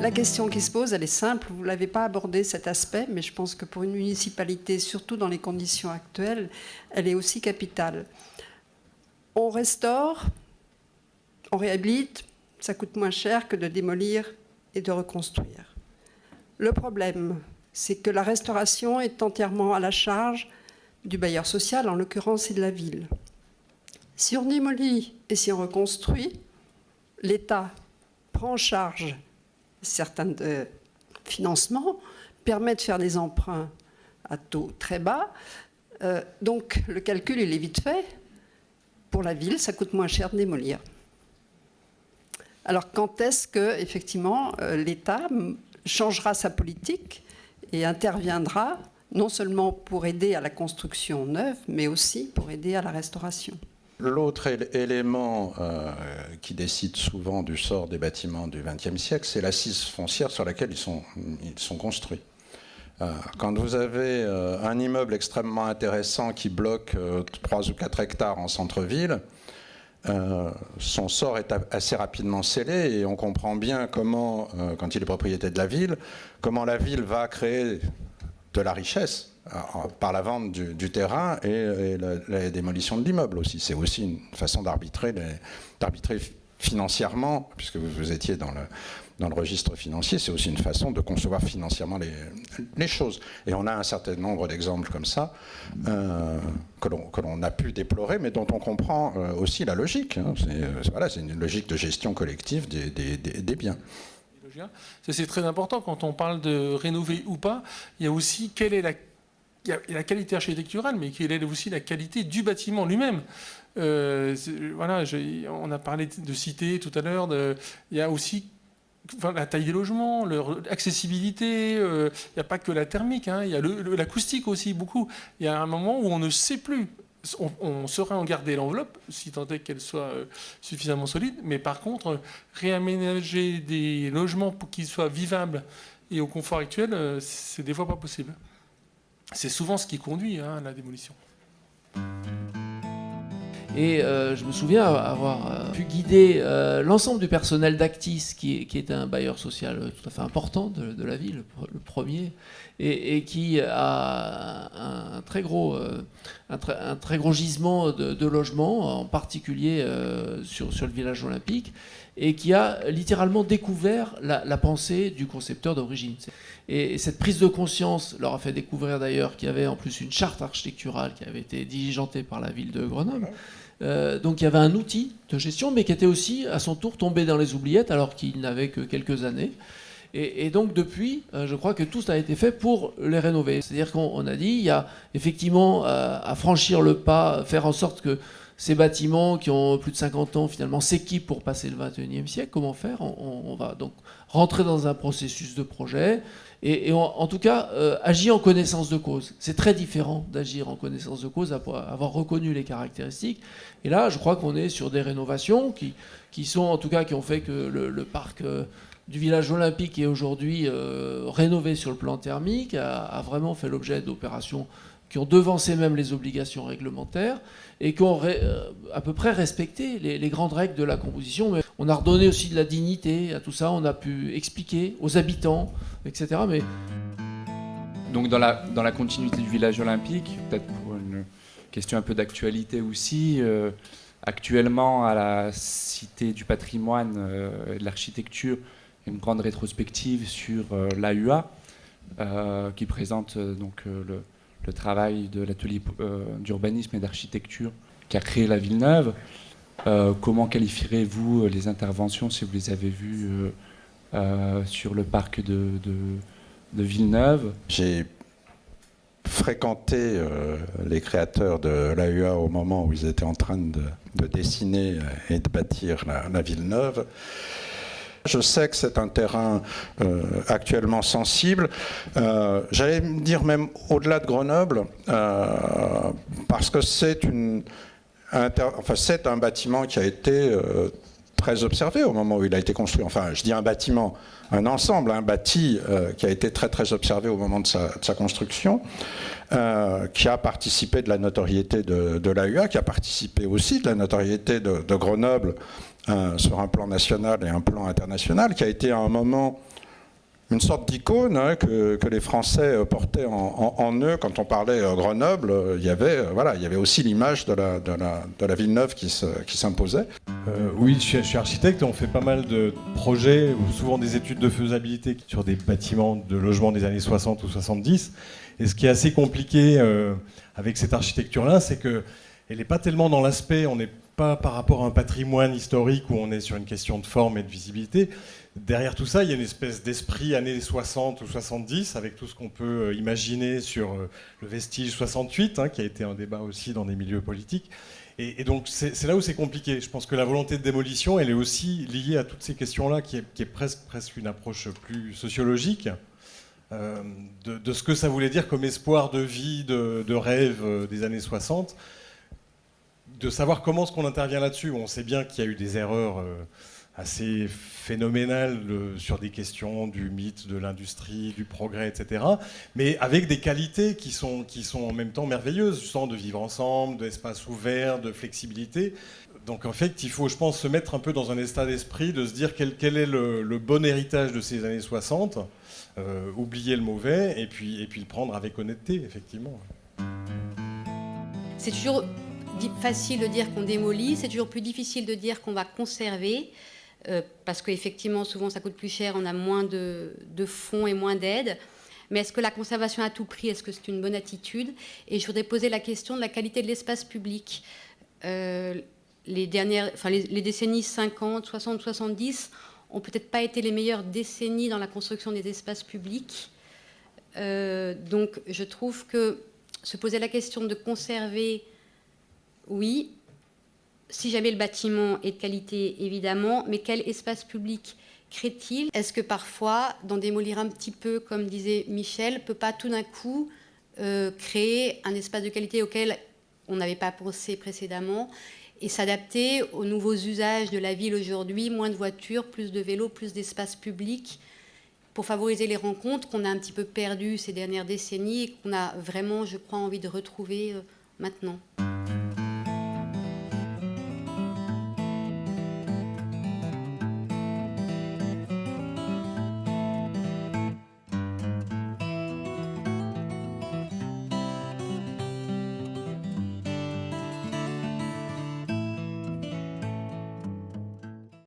La question qui se pose, elle est simple. Vous ne l'avez pas abordé cet aspect, mais je pense que pour une municipalité, surtout dans les conditions actuelles, elle est aussi capitale. On restaure, on réhabilite, ça coûte moins cher que de démolir et de reconstruire. Le problème, c'est que la restauration est entièrement à la charge du bailleur social, en l'occurrence, et de la ville. Si on démolit et si on reconstruit, l'État prend en charge certains financements, permet de faire des emprunts à taux très bas. Donc le calcul, il est vite fait. Pour la ville, ça coûte moins cher de démolir. Alors quand est-ce que, effectivement, l'État changera sa politique et interviendra non seulement pour aider à la construction neuve, mais aussi pour aider à la restauration? L'autre élément qui décide souvent du sort des bâtiments du XXe siècle, c'est l'assise foncière sur laquelle ils sont construits. Quand vous avez un immeuble extrêmement intéressant qui bloque 3 ou 4 hectares en centre-ville, son sort est assez rapidement scellé et on comprend bien comment, quand il est propriété de la ville, comment la ville va créer de la richesse par la vente du terrain et la démolition de l'immeuble aussi. C'est aussi une façon d'arbitrer financièrement, puisque vous étiez dans le registre financier, c'est aussi une façon de concevoir financièrement les choses. Et on a un certain nombre d'exemples comme ça que l'on a pu déplorer, mais dont on comprend aussi la logique. Hein. C'est une logique de gestion collective des biens. C'est très important quand on parle de rénover ou pas. Il y a aussi il y a la qualité architecturale, mais quelle est aussi la qualité du bâtiment lui-même. Voilà, on a parlé de cité tout à l'heure. Il y a aussi la taille des logements, leur accessibilité. Il n'y a pas que la thermique, hein, il y a l'acoustique aussi, beaucoup. Il y a un moment où on ne sait plus. On saurait en garder l'enveloppe, si tant est qu'elle soit suffisamment solide, mais par contre, réaménager des logements pour qu'ils soient vivables et au confort actuel, c'est des fois pas possible. C'est souvent ce qui conduit à la démolition. Et je me souviens avoir pu guider l'ensemble du personnel d'Actis, qui est un bailleur social tout à fait important de la ville, le premier, et qui a un très gros gisement de logements, en particulier sur le village olympique, et qui a littéralement découvert la pensée du concepteur d'origine. Et cette prise de conscience leur a fait découvrir d'ailleurs qu'il y avait en plus une charte architecturale qui avait été diligentée par la ville de Grenoble. Donc il y avait un outil de gestion, mais qui était aussi à son tour tombé dans les oubliettes alors qu'il n'avait que quelques années. Et donc depuis, je crois que tout a été fait pour les rénover. C'est-à-dire qu'on a dit, il y a effectivement à franchir le pas, faire en sorte que ces bâtiments qui ont plus de 50 ans finalement s'équipent pour passer le 21e siècle. Comment faire ? On va donc rentrer dans un processus de projet et en tout cas agir en connaissance de cause. C'est très différent d'agir en connaissance de cause, avoir reconnu les caractéristiques. Et là, je crois qu'on est sur des rénovations qui sont en tout cas qui ont fait que le parc du village olympique est aujourd'hui rénové sur le plan thermique, a vraiment fait l'objet d'opérations qui ont devancé même les obligations réglementaires et qui ont à peu près respecté les grandes règles de la composition. Mais on a redonné aussi de la dignité à tout ça, on a pu expliquer aux habitants, etc. Mais... Donc dans la continuité du village olympique, peut-être pour une question un peu d'actualité aussi, actuellement à la Cité du patrimoine et de l'architecture, il y a une grande rétrospective sur l'AUA qui présente donc le travail de l'atelier d'urbanisme et d'architecture qui a créé la Villeneuve. Comment qualifierez-vous les interventions, si vous les avez vues, sur le parc de Villeneuve ? J'ai fréquenté les créateurs de l'AUA au moment où ils étaient en train de dessiner et de bâtir la Villeneuve. Je sais que c'est un terrain actuellement sensible. J'allais me dire même au-delà de Grenoble, parce que c'est un bâtiment qui a été très observé au moment où il a été construit. Enfin, je dis un bâtiment, un ensemble, un bâti qui a été très très observé au moment de sa construction, qui a participé de la notoriété de l'AUA, qui a participé aussi de la notoriété de Grenoble, sur un plan national et un plan international, qui a été à un moment une sorte d'icône que les Français portaient en eux quand on parlait Grenoble. Il y avait aussi l'image de la ville neuve qui s'imposait. Oui, je suis architecte, on fait pas mal de projets, ou souvent des études de faisabilité sur des bâtiments de logement des années 60 ou 70. Et ce qui est assez compliqué avec cette architecture-là, c'est qu'elle n'est pas tellement dans l'aspect, on n'est pas par rapport à un patrimoine historique où on est sur une question de forme et de visibilité. Derrière tout ça, il y a une espèce d'esprit années 60 ou 70, avec tout ce qu'on peut imaginer sur le vestige 68, qui a été un débat aussi dans des milieux politiques. Et donc c'est là où c'est compliqué. Je pense que la volonté de démolition, elle est aussi liée à toutes ces questions-là, qui est presque une approche plus sociologique. De ce que ça voulait dire comme espoir de vie, de rêve des années 60, de savoir comment est-ce qu'on intervient là-dessus. On sait bien qu'il y a eu des erreurs assez phénoménales sur des questions du mythe, de l'industrie, du progrès, etc. Mais avec des qualités qui sont en même temps merveilleuses, justement de vivre ensemble, d'espace ouvert, de flexibilité. Donc en fait, il faut, je pense, se mettre un peu dans un état d'esprit, de se dire quel est le bon héritage de ces années 60, oublier le mauvais, et puis le prendre avec honnêteté, effectivement. C'est toujours facile de dire qu'on démolit, c'est toujours plus difficile de dire qu'on va conserver, parce qu'effectivement, souvent, ça coûte plus cher, on a moins de fonds et moins d'aide. Mais est-ce que la conservation à tout prix, est-ce que c'est une bonne attitude? Et je voudrais poser la question de la qualité de l'espace public. Les décennies 50, 60, 70 ont peut-être pas été les meilleures décennies dans la construction des espaces publics. Donc, je trouve que se poser la question de conserver, oui, si jamais le bâtiment est de qualité, évidemment, mais quel espace public crée-t-il? Est-ce que parfois, d'en démolir un petit peu, comme disait Michel, ne peut pas tout d'un coup créer un espace de qualité auquel on n'avait pas pensé précédemment et s'adapter aux nouveaux usages de la ville aujourd'hui, moins de voitures, plus de vélos, plus d'espace public, pour favoriser les rencontres qu'on a un petit peu perdues ces dernières décennies et qu'on a vraiment, je crois, envie de retrouver maintenant.